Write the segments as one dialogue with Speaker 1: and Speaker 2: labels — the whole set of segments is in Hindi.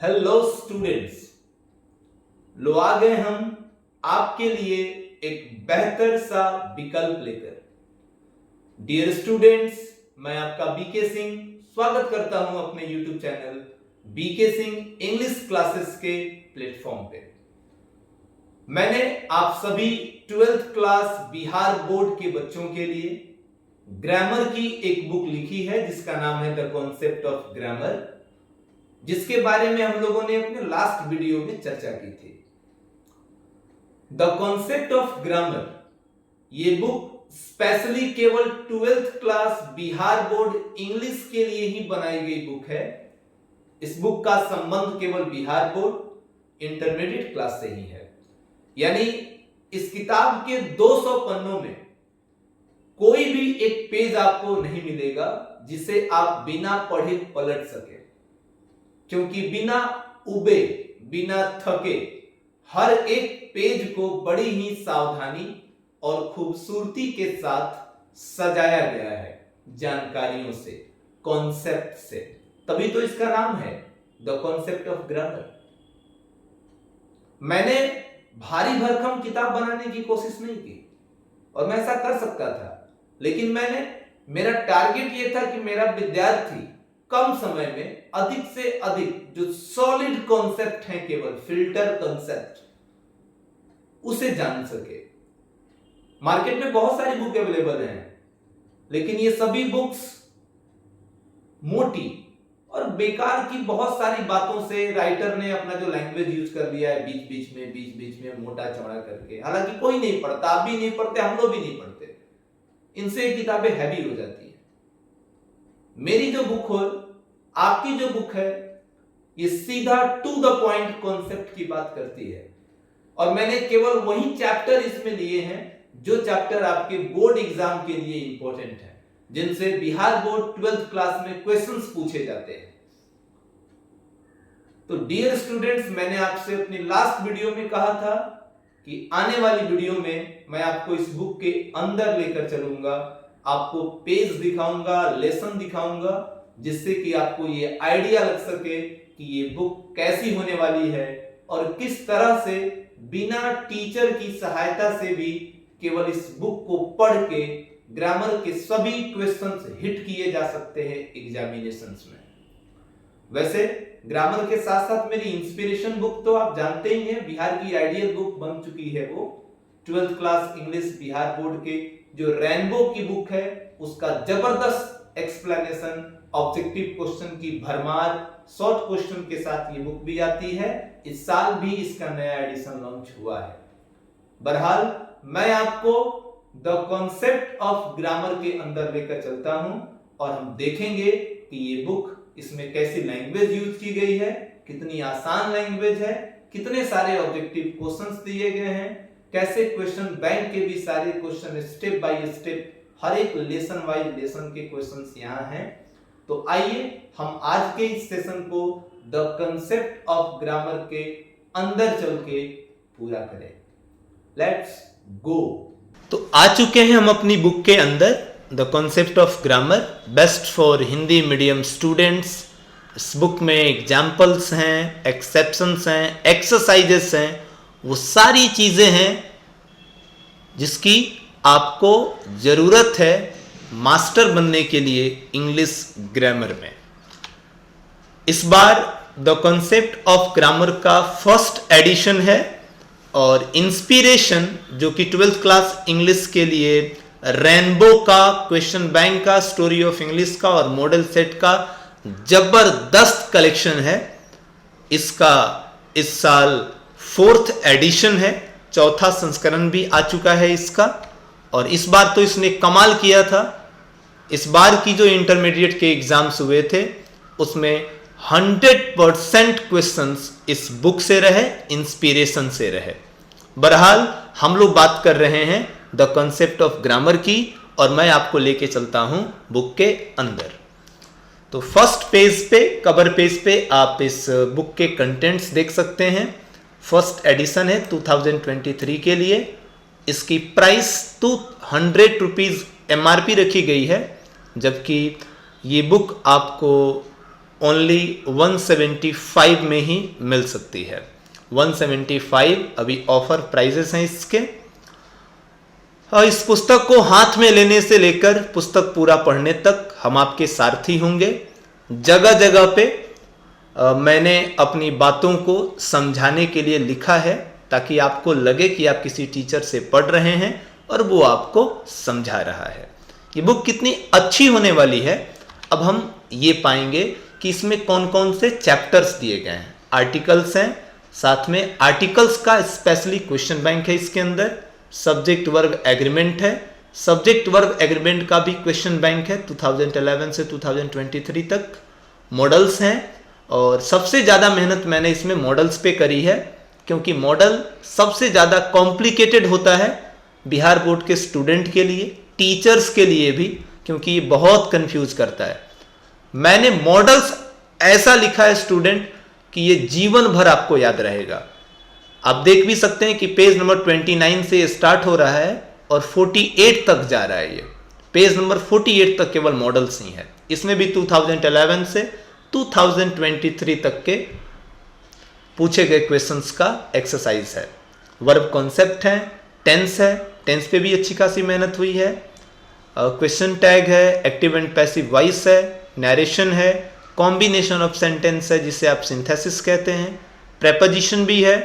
Speaker 1: हेलो स्टूडेंट्स, लो आ गए हम आपके लिए एक बेहतर सा विकल्प लेकर। डियर स्टूडेंट्स, मैं आपका बीके सिंह स्वागत करता हूं अपने YouTube channel BK Singh English classes के प्लेटफॉर्म पे। मैंने आप सभी 12th क्लास बिहार बोर्ड के बच्चों के लिए ग्रामर की एक बुक लिखी है जिसका नाम है द कॉन्सेप्ट ऑफ ग्रामर, जिसके बारे में हम लोगों ने अपने लास्ट वीडियो में चर्चा की थी। द कॉन्सेप्ट ऑफ ग्रामर ये बुक स्पेशली केवल 12th class Bihar board English के लिए ही बनाई गई बुक है। इस बुक का संबंध केवल बिहार बोर्ड इंटरमीडिएट क्लास से ही है, यानी इस किताब के 200 पन्नों में कोई भी एक पेज आपको नहीं मिलेगा जिसे आप बिना पढ़े पलट सके, क्योंकि बिना उबे बिना थके हर एक पेज को बड़ी ही सावधानी और खूबसूरती के साथ सजाया गया है जानकारियों से, कॉन्सेप्ट से। तभी तो इसका नाम है द कॉन्सेप्ट ऑफ ग्रामर। मैंने भारी भरकम किताब बनाने की कोशिश नहीं की और मैं ऐसा कर सकता था, लेकिन मेरा टारगेट यह था कि मेरा विद्यार्थी कम समय में अधिक से अधिक जो सॉलिड कॉन्सेप्ट है, केवल फिल्टर कॉन्सेप्ट, उसे जान सके। मार्केट में बहुत सारी बुक अवेलेबल हैं, लेकिन ये सभी बुक्स मोटी और बेकार की बहुत सारी बातों से राइटर ने अपना जो लैंग्वेज यूज कर दिया है बीच बीच में मोटा चौड़ा करके। हालांकि कोई नहीं पढ़ता, आप भी नहीं पढ़ते, हम लोग भी नहीं पढ़ते। इनसे किताबें हैवी हो जाती है। मेरी जो बुक हो, आपकी जो बुक है, ये सीधा टू द पॉइंट कॉन्सेप्ट की बात करती है। और मैंने केवल वही चैप्टर इसमें लिए हैं जो चैप्टर आपके बोर्ड एग्जाम के लिए इंपॉर्टेंट है, जिनसे बिहार बोर्ड 12th क्लास में क्वेश्चंस पूछे जाते हैं। तो डियर स्टूडेंट्स, मैंने आपसे अपनी लास्ट वीडियो में कहा था कि आने वाली वीडियो में मैं आपको इस बुक के अंदर लेकर चलूंगा, आपको पेज दिखाऊंगा, लेसन दिखाऊंगा, जिससे कि आपको ये आइडिया लग सके कि ये बुक कैसी होने वाली है और किस तरह से बिना टीचर की सहायता से भी केवल इस बुक को पढ़ के ग्रामर के सभी क्वेश्चंस हिट किए जा सकते हैं एग्जामिनेशंस में। वैसे ग्रामर के साथ साथ मेरी इंस्पिरेशन बुक तो आप जानते ही हैं, बिहार की आइडियल बुक बन चुकी है वो 12th class English Bihar board के जो रेनबो की बुक है, उसका जबरदस्त एक्सप्लेनेशन, ऑब्जेक्टिव क्वेश्चन की भरमार, शॉर्ट क्वेश्चन के साथ ये बुक भी आती है। इस साल भी इसका नया एडिशन लॉन्च हुआ है। बहरहाल मैं आपको द कॉन्सेप्ट ऑफ ग्रामर के अंदर लेकर चलता हूं और हम देखेंगे कि ये बुक, इसमें कैसी लैंग्वेज यूज की गई है, कितनी आसान लैंग्वेज है, कितने सारे ऑब्जेक्टिव क्वेश्चंस दिए गए हैं, कैसे क्वेश्चन बैंक के भी सारे क्वेश्चन स्टेप बाय स्टेप, हर एक लेसन वाइज लेसन के क्वेश्चंस यहां हैं। तो आइए हम आज के इस सेशन को द कंसेप्ट ऑफ ग्रामर के अंदर चल के पूरा करें। Let's go.
Speaker 2: तो आ चुके हैं हम अपनी बुक के अंदर, the concept of grammar, best for Hindi medium students. इस बुक में एग्जाम्पल्स हैं, एक्सेप्शंस हैं, एक्सरसाइजेस हैं, वो सारी चीज़ें हैं जिसकी आपको ज़रूरत है मास्टर बनने के लिए इंग्लिश ग्रामर में। इस बार द कॉन्सेप्ट ऑफ ग्रामर का फर्स्ट एडिशन है और इंस्पिरेशन जो कि 12th क्लास इंग्लिश के लिए रेनबो का, क्वेश्चन बैंक का, स्टोरी ऑफ इंग्लिश का और मॉडल सेट का जबरदस्त कलेक्शन है। इसका इस साल 4th एडिशन है, चौथा संस्करण भी आ चुका है इसका। और इस बार तो इसने कमाल किया था। इस बार की जो इंटरमीडिएट के एग्जाम्स हुए थे उसमें 100% क्वेश्चंस इस बुक से रहे, इंस्पिरेशन से रहे। बहरहाल हम लोग बात कर रहे हैं द कॉन्सेप्ट ऑफ ग्रामर की और मैं आपको लेके चलता हूं बुक के अंदर। तो फर्स्ट पेज पे, कवर पेज पे आप इस बुक के कंटेंट्स देख सकते हैं। फर्स्ट एडिशन है 2023 के लिए। इसकी प्राइस 200 रुपीज़ MRP रखी गई है, जबकि ये बुक आपको ओनली 175 में ही मिल सकती है। 175 अभी ऑफर प्राइजेस हैं इसके। इस पुस्तक को हाथ में लेने से लेकर पुस्तक पूरा पढ़ने तक हम आपके सारथी होंगे। जगह जगह पे मैंने अपनी बातों को समझाने के लिए लिखा है ताकि आपको लगे कि आप किसी टीचर से पढ़ रहे हैं और वो आपको समझा रहा है। ये बुक कितनी अच्छी होने वाली है अब हम ये पाएंगे कि इसमें कौन कौन से चैप्टर्स दिए गए हैं। आर्टिकल्स हैं, साथ में आर्टिकल्स का स्पेशली क्वेश्चन बैंक है इसके अंदर। सब्जेक्ट वर्ब एग्रीमेंट है, सब्जेक्ट वर्ब एग्रीमेंट का भी क्वेश्चन बैंक है 2011 से 2023 तक। मॉडल्स हैं और सबसे ज़्यादा मेहनत मैंने इसमें मॉडल्स पे करी है क्योंकि मॉडल सबसे ज़्यादा कॉम्प्लिकेटेड होता है बिहार बोर्ड के स्टूडेंट के लिए, टीचर्स के लिए भी, क्योंकि ये बहुत कंफ्यूज करता है। मैंने मॉडल्स ऐसा लिखा है स्टूडेंट कि ये जीवन भर आपको याद रहेगा। आप देख भी सकते हैं कि पेज नंबर 29 से स्टार्ट हो रहा है और 48 तक जा रहा है। ये पेज नंबर 48 तक केवल मॉडल्स ही है। इसमें भी 2011 से 2023 तक के पूछे गए क्वेश्चंस का एक्सरसाइज है। वर्ब कॉन्सेप्ट है, टेंस है, टेंस पे भी अच्छी खासी मेहनत हुई है। क्वेश्चन टैग है, एक्टिव एंड पैसिव वॉइस है, नरेशन है, कॉम्बिनेशन ऑफ सेंटेंस है जिसे आप सिंथेसिस कहते हैं, प्रेपोजिशन भी है।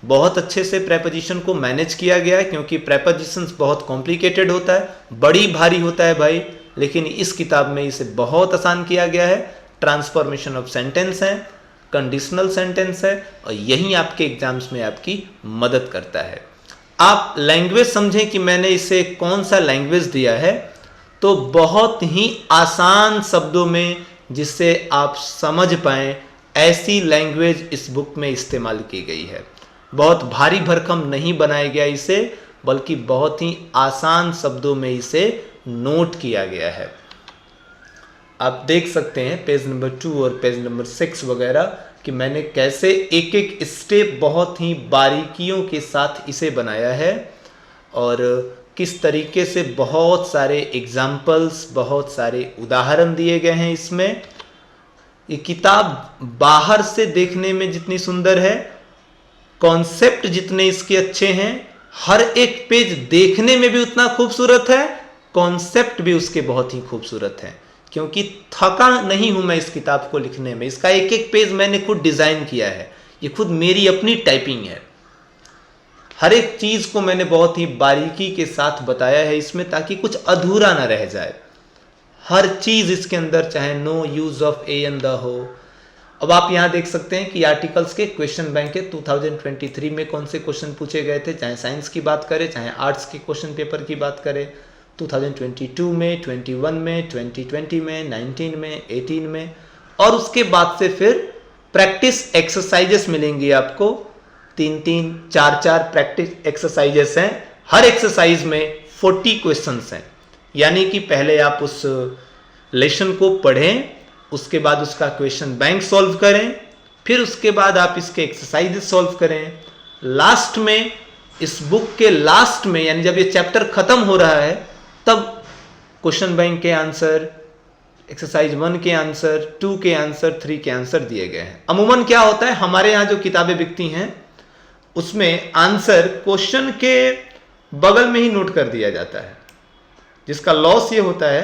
Speaker 2: बहुत अच्छे से प्रेपोजिशन को मैनेज किया गया है क्योंकि प्रेपोजिशंस बहुत कॉम्प्लिकेटेड होता है, बड़ी भारी होता है भाई, लेकिन इस किताब में इसे बहुत आसान किया गया है। ट्रांसफॉर्मेशन ऑफ सेंटेंस है, कंडीशनल सेंटेंस है और यही आपके एग्जाम्स में आपकी मदद करता है। आप लैंग्वेज समझें कि मैंने इसे कौन सा लैंग्वेज दिया है, तो बहुत ही आसान शब्दों में जिससे आप समझ पाएं ऐसी लैंग्वेज इस बुक में इस्तेमाल की गई है। बहुत भारी भरकम नहीं बनाया गया इसे, बल्कि बहुत ही आसान शब्दों में इसे नोट किया गया है। आप देख सकते हैं पेज नंबर 2 और पेज नंबर 6 वगैरह कि मैंने कैसे एक एक स्टेप बहुत ही बारीकियों के साथ इसे बनाया है और किस तरीके से बहुत सारे एग्जाम्पल्स, बहुत सारे उदाहरण दिए गए हैं इसमें। ये किताब बाहर से देखने में जितनी सुंदर है, कॉन्सेप्ट जितने इसके अच्छे हैं, हर एक पेज देखने में भी उतना खूबसूरत है, कॉन्सेप्ट भी उसके बहुत ही खूबसूरत है। क्योंकि थका नहीं हूं मैं इस किताब को लिखने में। इसका एक एक पेज मैंने खुद डिजाइन किया है, ये खुद मेरी अपनी टाइपिंग है। हर एक चीज को मैंने बहुत ही बारीकी के साथ बताया है इसमें, ताकि कुछ अधूरा ना रह जाए। हर चीज इसके अंदर, चाहे no use of a and the हो। अब आप यहां देख सकते हैं कि आर्टिकल्स के क्वेश्चन बैंक है 2023 में कौन से क्वेश्चन पूछे गए थे, चाहे साइंस की बात करें, चाहे आर्ट्स के क्वेश्चन पेपर की बात करें। 2022 में, 21 में, 2020 में, 19 में, 18 में, और उसके बाद से फिर प्रैक्टिस एक्सरसाइजेस मिलेंगी आपको। 3-3, 4-4 प्रैक्टिस एक्सरसाइजेस हैं। हर एक्सरसाइज में 40 क्वेश्चंस हैं। यानी कि पहले आप उस लेसन को पढ़ें, उसके बाद उसका क्वेश्चन बैंक सॉल्व करें, फिर उसके बाद आप इसके एक्सरसाइजेस सॉल्व करें। लास्ट में, इस बुक के लास्ट में, यानी जब ये चैप्टर खत्म हो रहा है, तब क्वेश्चन बैंक के आंसर, एक्सरसाइज 1 के आंसर, 2 के आंसर, 3 के आंसर दिए गए हैं। अमूमन क्या होता है, हमारे यहाँ जो किताबें बिकती हैं उसमें आंसर क्वेश्चन के बगल में ही नोट कर दिया जाता है, जिसका लॉस ये होता है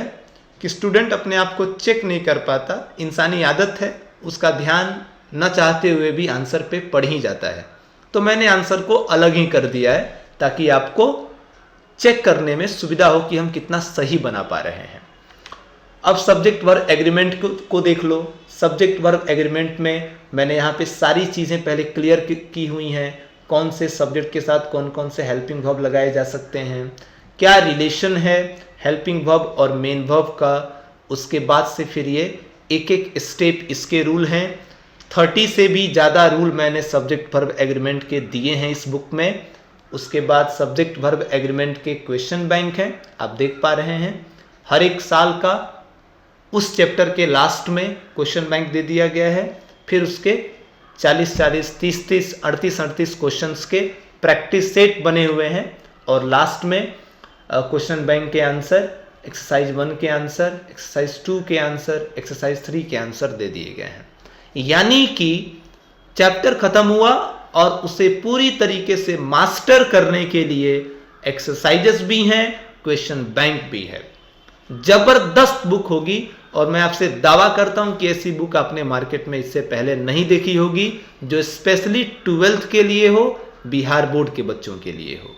Speaker 2: कि स्टूडेंट अपने आप को चेक नहीं कर पाता। इंसानी आदत है, उसका ध्यान न चाहते हुए भी आंसर पे पड़ ही जाता है। तो मैंने आंसर को अलग ही कर दिया है ताकि आपको चेक करने में सुविधा हो कि हम कितना सही बना पा रहे हैं। अब सब्जेक्ट वर्ब एग्रीमेंट को देख लो। सब्जेक्ट वर्ब एग्रीमेंट में मैंने यहाँ पे सारी चीज़ें पहले क्लियर की हुई हैं। कौन से सब्जेक्ट के साथ कौन कौन से हेल्पिंग वर्ब लगाए जा सकते हैं, क्या रिलेशन है हेल्पिंग वर्ब और मेन वर्ब का। उसके बाद से फिर ये एक एक स्टेप, इसके रूल हैं। 30 से भी ज़्यादा रूल मैंने सब्जेक्ट वर्ब एग्रीमेंट के दिए हैं इस बुक में। उसके बाद सब्जेक्ट वर्ब एग्रीमेंट के क्वेश्चन बैंक हैं, आप देख पा रहे हैं। हर एक साल का उस चैप्टर के लास्ट में क्वेश्चन बैंक दे दिया गया है। फिर उसके 40-40, 30-30, 38-38 क्वेश्चंस के प्रैक्टिस सेट बने हुए हैं और लास्ट में क्वेश्चन बैंक के आंसर एक्सरसाइज 1 के आंसर, एक्सरसाइज 2 के आंसर, एक्सरसाइज 3 के आंसर दे दिए गए हैं। यानी कि चैप्टर खत्म हुआ और उसे पूरी तरीके से मास्टर करने के लिए एक्सरसाइजेस भी हैं, क्वेश्चन बैंक भी है। जबरदस्त बुक होगी और मैं आपसे दावा करता हूं कि ऐसी बुक आपने मार्केट में इससे पहले नहीं देखी होगी, जो स्पेशली 12th के लिए हो, बिहार बोर्ड के बच्चों के लिए हो।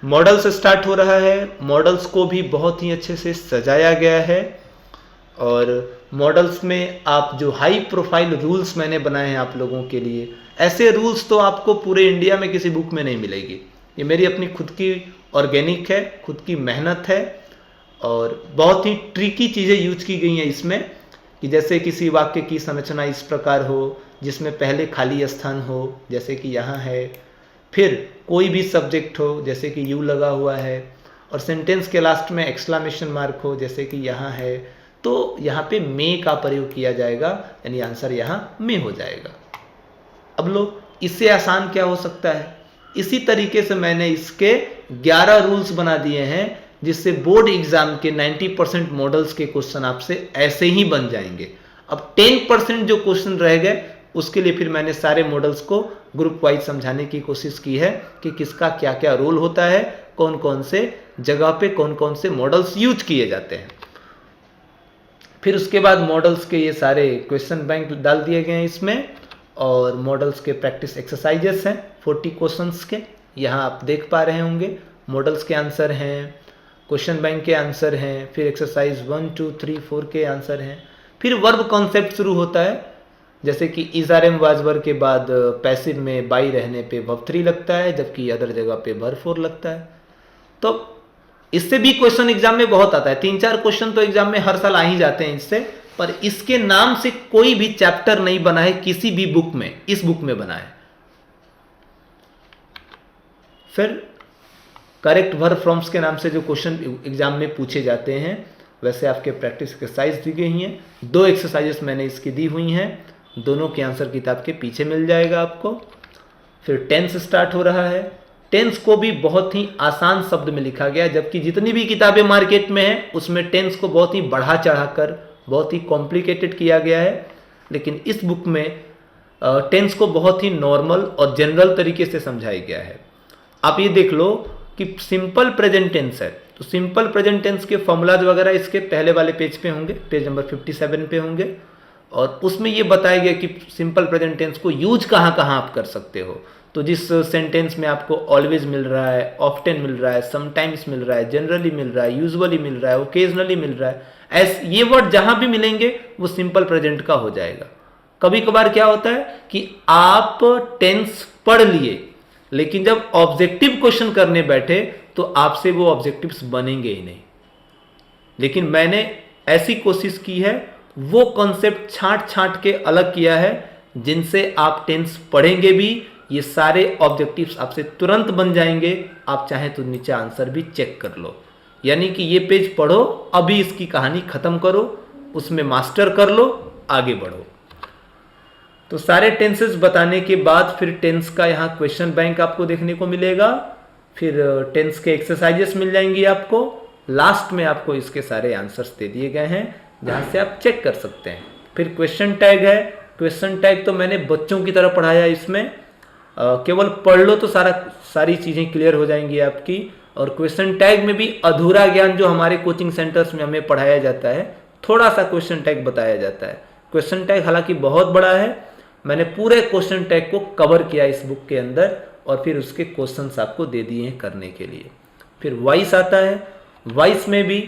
Speaker 2: मॉडल्स स्टार्ट हो रहा है, मॉडल्स को भी बहुत ही अच्छे से सजाया गया है और मॉडल्स में आप जो हाई प्रोफाइल रूल्स मैंने बनाए हैं आप लोगों के लिए, ऐसे रूल्स तो आपको पूरे इंडिया में किसी बुक में नहीं मिलेगी। ये मेरी अपनी खुद की ऑर्गेनिक है, खुद की मेहनत है और बहुत ही ट्रिकी चीज़ें यूज की गई हैं इसमें, कि जैसे किसी वाक्य की संरचना इस प्रकार हो जिसमें पहले खाली स्थान हो, जैसे कि यहाँ है, फिर कोई भी सब्जेक्ट हो जैसे कि यू लगा हुआ है, और सेंटेंस के लास्ट में एक्सक्लेमेशन मार्क हो जैसे कि यहाँ है, तो यहाँ पे मे का प्रयोग किया जाएगा, यानी आंसर यहाँ मे हो जाएगा। अब लो, इससे आसान क्या हो सकता है। इसी तरीके से मैंने इसके 11 रूल्स बना दिए हैं जिससे बोर्ड एग्जाम के 90% मॉडल्स के क्वेश्चन आपसे ऐसे ही बन जाएंगे। अब 10% जो क्वेश्चन रह गए उसके लिए फिर मैंने सारे मॉडल्स को ग्रुप वाइज समझाने की कोशिश की है कि किसका क्या क्या रोल होता है, कौन कौन से जगह पे कौन कौन से मॉडल्स यूज किए जाते हैं। फिर उसके बाद मॉडल्स के ये सारे क्वेश्चन बैंक डाल दिए गए हैं इसमें, और मॉडल्स के प्रैक्टिस एक्सरसाइजेस हैं 40 क्वेश्चंस के, यहाँ आप देख पा रहे होंगे। मॉडल्स के आंसर हैं, क्वेश्चन बैंक के आंसर हैं, फिर एक्सरसाइज 1, 2, 3, 4 के आंसर हैं। फिर वर्ब कॉन्सेप्ट शुरू होता है, जैसे कि is are am was were के बाद पैसिव में बाई रहने पे वर्ब 3 लगता है, जबकि अदर जगह पे वर्ब 4 लगता है। तो इससे भी क्वेश्चन एग्जाम में बहुत आता है, 3-4 क्वेश्चन तो एग्जाम में हर साल आ ही जाते हैं इससे, पर इसके नाम से कोई भी चैप्टर नहीं बना है किसी भी बुक में, इस बुक में बना है। फिर करेक्ट वर्ब फॉर्म्स के नाम से जो क्वेश्चन एग्जाम में पूछे जाते हैं, वैसे आपके प्रैक्टिस एक्सरसाइज दी गई हैं। 2 एक्सरसाइजेस मैंने इसकी दी हुई हैं, दोनों के आंसर किताब के पीछे मिल जाएगा आपको। फिर टेंस स्टार्ट हो रहा है, टेंस को भी बहुत ही आसान शब्द में लिखा गया, जबकि जितनी भी किताबें मार्केट में हैं उसमें टेंस को बहुत ही बढ़ा चढ़ाकर बहुत ही कॉम्प्लिकेटेड किया गया है, लेकिन इस बुक में टेंस को बहुत ही नॉर्मल और जनरल तरीके से समझाया गया है। आप ये देख लो कि सिंपल प्रेजेंट टेंस है, तो सिंपल प्रेजेंट टेंस के फॉर्मूलाज वगैरह इसके पहले वाले पेज पे होंगे, पेज नंबर 57 पे होंगे, और उसमें ये बताया गया कि सिंपल प्रेजेंट टेंस को यूज कहाँ कहाँ आप कर सकते हो। तो जिस सेंटेंस में आपको ऑलवेज मिल रहा है, ऑफ्टन मिल रहा है, समटाइम्स मिल रहा है, जनरली मिल रहा है, यूजुअली मिल रहा है, ओकेजनली मिल रहा है, ऐसे ये वर्ड जहां भी मिलेंगे वो सिंपल प्रेजेंट का हो जाएगा। कभी कभार क्या होता है कि आप टेंस पढ़ लिए, लेकिन जब ऑब्जेक्टिव क्वेश्चन करने बैठे तो आपसे वो ऑब्जेक्टिव्स बनेंगे ही नहीं। लेकिन मैंने ऐसी कोशिश की है, वो कॉन्सेप्ट छांट छांट के अलग किया है जिनसे आप टेंस पढ़ेंगे भी, ये सारे ऑब्जेक्टिव्स आपसे तुरंत बन जाएंगे। आप चाहें तो नीचे आंसर भी चेक कर लो, यानी कि ये पेज पढ़ो, अभी इसकी कहानी खत्म करो, उसमें मास्टर कर लो, आगे बढ़ो। तो सारे टेंसेस बताने के बाद फिर टेंस का यहाँ क्वेश्चन बैंक आपको देखने को मिलेगा, फिर टेंस के एक्सरसाइजेस मिल जाएंगी आपको, लास्ट में आपको इसके सारे आंसर्स दे दिए गए हैं जहाँ से आप चेक कर सकते हैं। फिर क्वेश्चन टैग है, क्वेश्चन टैग तो मैंने बच्चों की तरह पढ़ाया इसमें, केवल पढ़ लो तो सारी चीज़ें क्लियर हो जाएंगी आपकी। और क्वेश्चन टैग में भी अधूरा ज्ञान जो हमारे कोचिंग सेंटर्स में हमें पढ़ाया जाता है, थोड़ा सा क्वेश्चन टैग बताया जाता है। क्वेश्चन टैग हालांकि बहुत बड़ा है, मैंने पूरे क्वेश्चन टैग को कवर किया इस बुक के अंदर, और फिर उसके क्वेश्चंस आपको दे दिए हैं करने के लिए। फिर वॉइस आता है, वॉइस में भी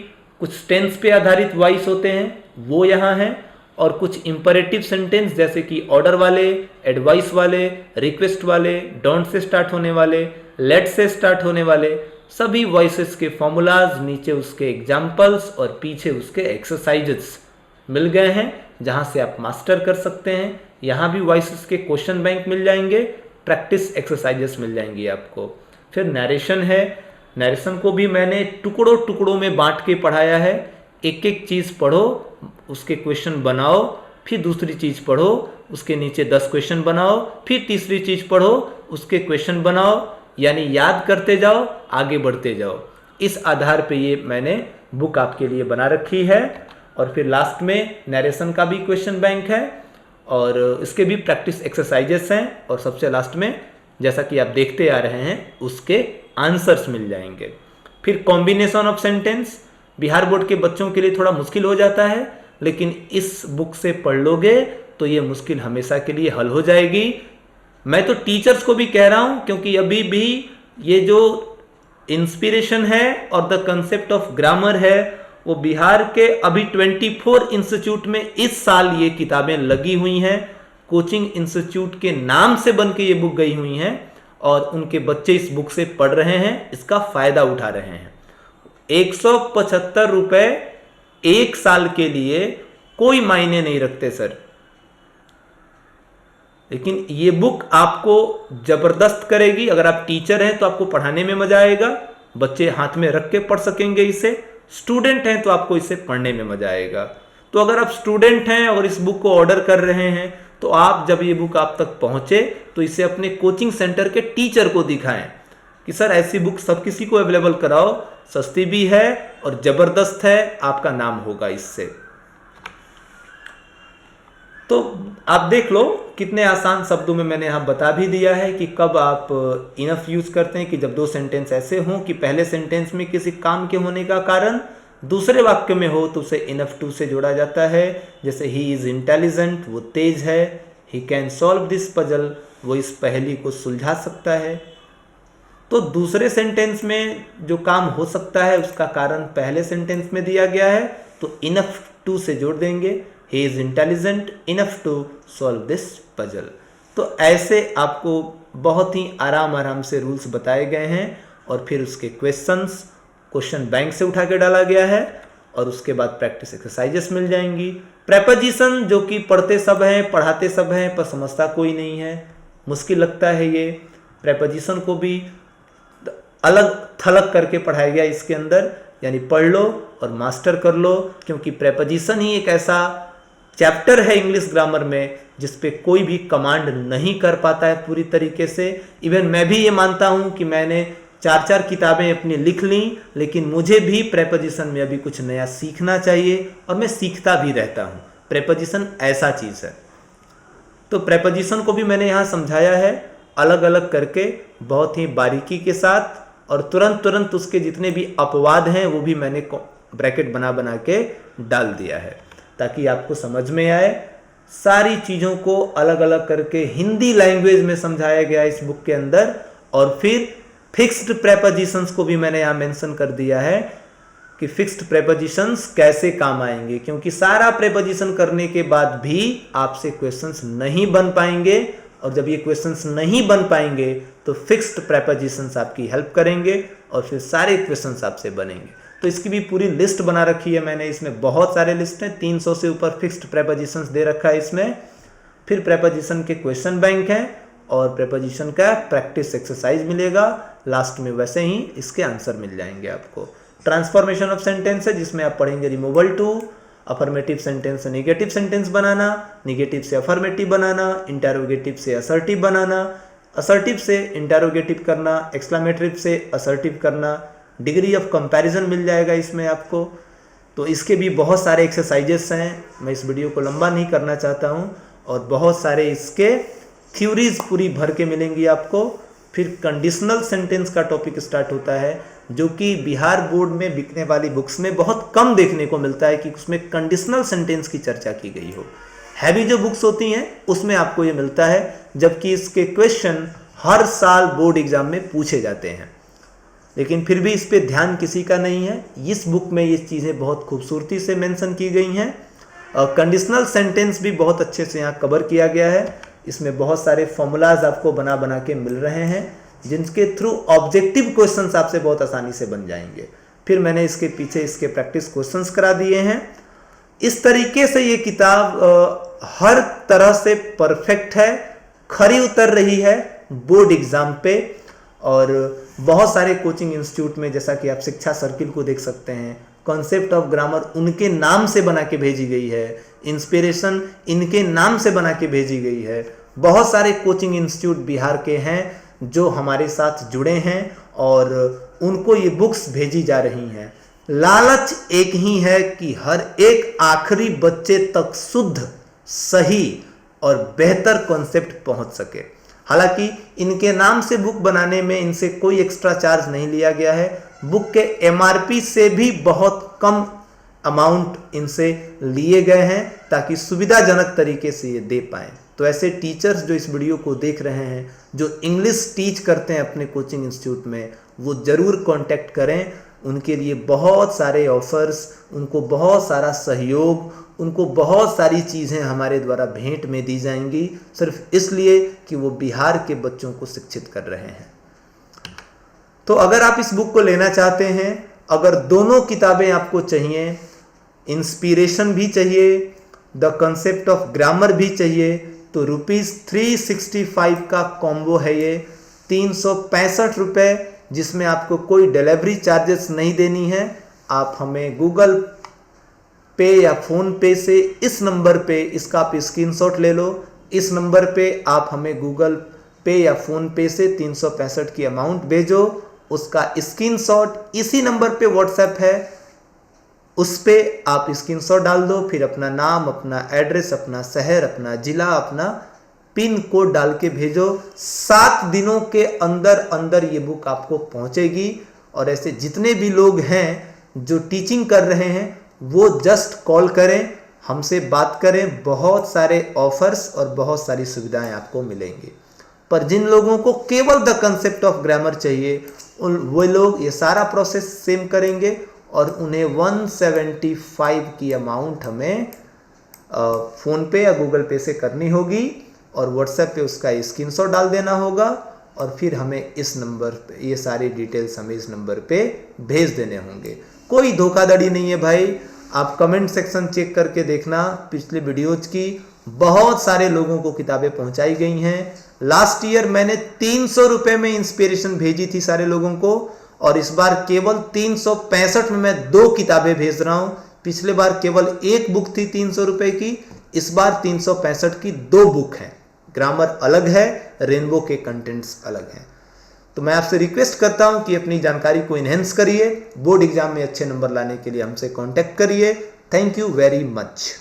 Speaker 2: कुछ टेंस पे आधारित वॉइस होते हैं, वो यहाँ हैं, और कुछ इंपरेटिव सेंटेंस जैसे कि ऑर्डर वाले, एडवाइस वाले, रिक्वेस्ट वाले, डोंट से स्टार्ट होने वाले, लेट से स्टार्ट होने वाले, सभी वॉइसेस के फॉर्मूलाज, नीचे उसके एग्जाम्पल्स और पीछे उसके एक्सरसाइजेस मिल गए हैं जहां से आप मास्टर कर सकते हैं। यहाँ भी वॉइसेस के क्वेश्चन बैंक मिल जाएंगे, प्रैक्टिस एक्सरसाइजेस मिल जाएंगी आपको। फिर नरेशन है, नरेशन को भी मैंने टुकड़ों टुकड़ों में बांट के पढ़ाया है, एक एक चीज़ पढ़ो, उसके क्वेश्चन बनाओ, फिर दूसरी चीज़ पढ़ो, उसके नीचे 10 क्वेश्चन बनाओ, फिर तीसरी चीज़ पढ़ो, उसके क्वेश्चन बनाओ, यानी याद करते जाओ, आगे बढ़ते जाओ। इस आधार पे ये मैंने बुक आपके लिए बना रखी है। और फिर लास्ट में नरेशन का भी क्वेश्चन बैंक है और इसके भी प्रैक्टिस एक्सरसाइजेस हैं और सबसे लास्ट में जैसा कि आप देखते आ रहे हैं उसके आंसर्स मिल जाएंगे। फिर combination of sentence Bihar board के बच्चों के लिए थोड़ा मुश्किल हो जाता है, लेकिन इस बुक से पढ़ लोगे तो ये मुश्किल हमेशा के लिए हल हो जाएगी। मैं तो टीचर्स को भी कह रहा हूं, क्योंकि अभी भी ये जो इंस्पिरेशन है और द कंसेप्ट ऑफ ग्रामर है वो बिहार के अभी 24 इंस्टीट्यूट में इस साल ये किताबें लगी हुई हैं। कोचिंग इंस्टीट्यूट के नाम से बन के ये बुक गई हुई हैं और उनके बच्चे इस बुक से पढ़ रहे हैं, इसका फायदा उठा रहे हैं। 175 रुपए एक साल के लिए कोई मायने नहीं रखते सर, लेकिन ये बुक आपको जबरदस्त करेगी। अगर आप टीचर हैं तो आपको पढ़ाने में मजा आएगा, बच्चे हाथ में रख के पढ़ सकेंगे इसे। स्टूडेंट हैं तो आपको इसे पढ़ने में मजा आएगा। तो अगर आप स्टूडेंट हैं और इस बुक को ऑर्डर कर रहे हैं तो आप जब ये बुक आप तक पहुंचे तो इसे अपने कोचिंग सेंटर के टीचर को दिखाएं कि सर ऐसी बुक सब किसी को अवेलेबल कराओ, सस्ती भी है और जबरदस्त है, आपका नाम होगा इससे। तो आप देख लो कितने आसान शब्दों में मैंने यहाँ बता भी दिया है कि कब आप इनफ यूज करते हैं कि जब दो सेंटेंस ऐसे हों कि पहले सेंटेंस में किसी काम के होने का कारण दूसरे वाक्य में हो तो उसे इनफ टू से जोड़ा जाता है। जैसे ही इज इंटेलिजेंट, वो तेज है। He can solve this puzzle, वो इस पहेली को सुलझा सकता है। तो दूसरे सेंटेंस में जो काम हो सकता है उसका कारण पहले सेंटेंस में दिया गया है तो इनफ टू से जोड़ देंगे। He is intelligent enough to solve this puzzle। तो ऐसे आपको बहुत ही आराम से रूल्स बताए गए हैं और फिर उसके क्वेश्चन बैंक से उठा के डाला गया है और उसके बाद प्रैक्टिस एक्सरसाइजेस मिल जाएंगी। प्रेपोजिशन जो कि पढ़ते सब हैं, पढ़ाते सब हैं, पर समझता कोई नहीं है, मुश्किल लगता है। ये प्रेपोजिशन को भी अलग थलग करके पढ़ाया गया इसके अंदर, यानी पढ़ लो और मास्टर कर लो, क्योंकि प्रेपोजिशन ही एक ऐसा चैप्टर है इंग्लिश ग्रामर में जिस पे कोई भी कमांड नहीं कर पाता है पूरी तरीके से। इवन मैं भी ये मानता हूं कि मैंने 4 किताबें अपनी लिख ली, लेकिन मुझे भी प्रेपोजिशन में अभी कुछ नया सीखना चाहिए और मैं सीखता भी रहता हूं। प्रेपोजिशन ऐसा चीज है। तो प्रेपोजिशन को भी मैंने यहाँ समझाया है अलग अलग करके, बहुत ही बारीकी के साथ, और तुरंत उसके जितने भी अपवाद हैं वो भी मैंने ब्रैकेट बना के डाल दिया है ताकि आपको समझ में आए। सारी चीज़ों को अलग अलग करके हिंदी लैंग्वेज में समझाया गया इस बुक के अंदर। और फिर फिक्स्ड प्रेपोजिशंस को भी मैंने यहाँ मेंशन कर दिया है कि फिक्स्ड प्रेपोजिशंस कैसे काम आएंगे, क्योंकि सारा प्रेपोजिशन करने के बाद भी आपसे क्वेश्चंस नहीं बन पाएंगे, और जब ये क्वेश्चंस नहीं बन पाएंगे तो फिक्स्ड प्रेपोजिशंस आपकी हेल्प करेंगे और फिर सारे क्वेश्चंस आपसे बनेंगे। तो इसकी भी पूरी लिस्ट बना रखी है मैंने, इसमें बहुत सारे लिस्ट हैं, 300 से ऊपर फिक्स्ड प्रेपोजिशंस दे रखा है इसमें। फिर प्रेपोजिशन के क्वेश्चन बैंक हैं और प्रेपोजिशन का प्रैक्टिस एक्सरसाइज मिलेगा लास्ट में, वैसे ही इसके आंसर मिल जाएंगे आपको। ट्रांसफॉर्मेशन ऑफ सेंटेंस है जिसमें आप पढ़ेंगे रिमूवल टू, अफर्मेटिव सेंटेंस से निगेटिव सेंटेंस बनाना, निगेटिव से अफर्मेटिव बनाना, इंटरोगेटिव से असर्टिव बनाना, असर्टिव से इंटरोगेटिव करना, एक्सक्लेमेटरी से असर्टिव करना, डिग्री ऑफ कंपैरिजन मिल जाएगा इसमें आपको। तो इसके भी बहुत सारे एक्सरसाइजेस हैं, मैं इस वीडियो को लंबा नहीं करना चाहता हूँ, और बहुत सारे इसके थ्योरीज पूरी भर के मिलेंगी आपको। फिर कंडीशनल सेंटेंस का टॉपिक स्टार्ट होता है जो कि बिहार बोर्ड में बिकने वाली बुक्स में बहुत कम देखने को मिलता है कि उसमें कंडीशनल सेंटेंस की चर्चा की गई हो। हैवी जो बुक्स होती हैं उसमें आपको ये मिलता है, जबकि इसके क्वेश्चन हर साल बोर्ड एग्जाम में पूछे जाते हैं, लेकिन फिर भी इस पे ध्यान किसी का नहीं है। इस बुक में ये चीज़ें बहुत खूबसूरती से मेंशन की गई हैं और कंडीशनल सेंटेंस भी बहुत अच्छे से यहाँ कवर किया गया है। इसमें बहुत सारे फॉर्मूलाज आपको बना के मिल रहे हैं जिनके थ्रू ऑब्जेक्टिव क्वेश्चंस आपसे बहुत आसानी से बन जाएंगे। फिर मैंने इसके पीछे इसके प्रैक्टिस क्वेश्चंस करा दिए हैं। इस तरीके से ये किताब हर तरह से परफेक्ट है, खरी उतर रही है बोर्ड एग्जाम पे। और बहुत सारे कोचिंग इंस्टीट्यूट में, जैसा कि आप शिक्षा सर्किल को देख सकते हैं, कॉन्सेप्ट ऑफ ग्रामर उनके नाम से बना के भेजी गई है, इंस्पिरेशन इनके नाम से बना के भेजी गई है। बहुत सारे कोचिंग इंस्टीट्यूट बिहार के हैं जो हमारे साथ जुड़े हैं और उनको ये बुक्स भेजी जा रही हैं। लालच एक ही है कि हर एक आखिरी बच्चे तक शुद्ध, सही और बेहतर कॉन्सेप्ट पहुंच सके। हालांकि इनके नाम से बुक बनाने में इनसे कोई एक्स्ट्रा चार्ज नहीं लिया गया है। बुक के एमआरपी से भी बहुत कम अमाउंट इनसे लिए गए हैं ताकि सुविधाजनक तरीके से ये दे पाएं। तो ऐसे टीचर्स जो इस वीडियो को देख रहे हैं, जो इंग्लिश टीच करते हैं अपने कोचिंग इंस्टीट्यूट में, वो ज़रूर कांटेक्ट करें। उनके लिए बहुत सारे ऑफर्स, उनको बहुत सारा सहयोग, उनको बहुत सारी चीज़ें हमारे द्वारा भेंट में दी जाएंगी, सिर्फ इसलिए कि वो बिहार के बच्चों को शिक्षित कर रहे हैं। तो अगर आप इस बुक को लेना चाहते हैं, अगर दोनों किताबें आपको चाहिए, इंस्पिरेशन भी चाहिए, द कंसेप्ट ऑफ ग्रामर भी चाहिए, तो ₹365 का कॉम्बो है ये, 365 रुपये, जिसमें आपको कोई डिलीवरी चार्जेस नहीं देनी है। आप हमें गूगल पे या फ़ोन पे से इस नंबर पे इसका आप स्क्रीनशॉट ले लो। इस नंबर पे आप हमें गूगल पे या फ़ोन पे से 365 की अमाउंट भेजो, उसका स्क्रीनशॉट इसी नंबर पे व्हाट्सएप है, उस पे आप स्क्रीनशॉट डाल दो, फिर अपना नाम, अपना एड्रेस, अपना शहर, अपना ज़िला, अपना पिन कोड डाल के भेजो। 7 दिनों के अंदर अंदर ये बुक आपको पहुंचेगी। और ऐसे जितने भी लोग हैं जो टीचिंग कर रहे हैं, वो जस्ट कॉल करें, हमसे बात करें, बहुत सारे ऑफर्स और बहुत सारी सुविधाएं आपको मिलेंगी। पर जिन लोगों को केवल द कंसेप्ट ऑफ ग्रामर चाहिए, वो लोग ये सारा प्रोसेस सेम करेंगे और उन्हें 175 की अमाउंट हमें फ़ोन पे या गूगल पे से करनी होगी और व्हाट्सएप पे उसका स्क्रीनशॉट डाल देना होगा और फिर हमें इस नंबर पे ये सारी डिटेल्स हमें इस नंबर पे भेज देने होंगे। कोई धोखाधड़ी नहीं है भाई। आप कमेंट सेक्शन चेक करके देखना, पिछले वीडियोज की बहुत सारे लोगों को किताबें पहुंचाई गई हैं। लास्ट ईयर मैंने 300 रुपये में इंस्पिरेशन भेजी थी सारे लोगों को, और इस बार केवल 365 में मैं 2 किताबें भेज रहा हूं। पिछले बार केवल 1 बुक थी 300 रुपये की, इस बार 365 की 2 बुक हैं। ग्रामर अलग है, रेनबो के कंटेंट्स अलग हैं। तो मैं आपसे रिक्वेस्ट करता हूं कि अपनी जानकारी को इनहेंस करिए, बोर्ड एग्जाम में अच्छे नंबर लाने के लिए हमसे कांटेक्ट करिए। Thank you very much.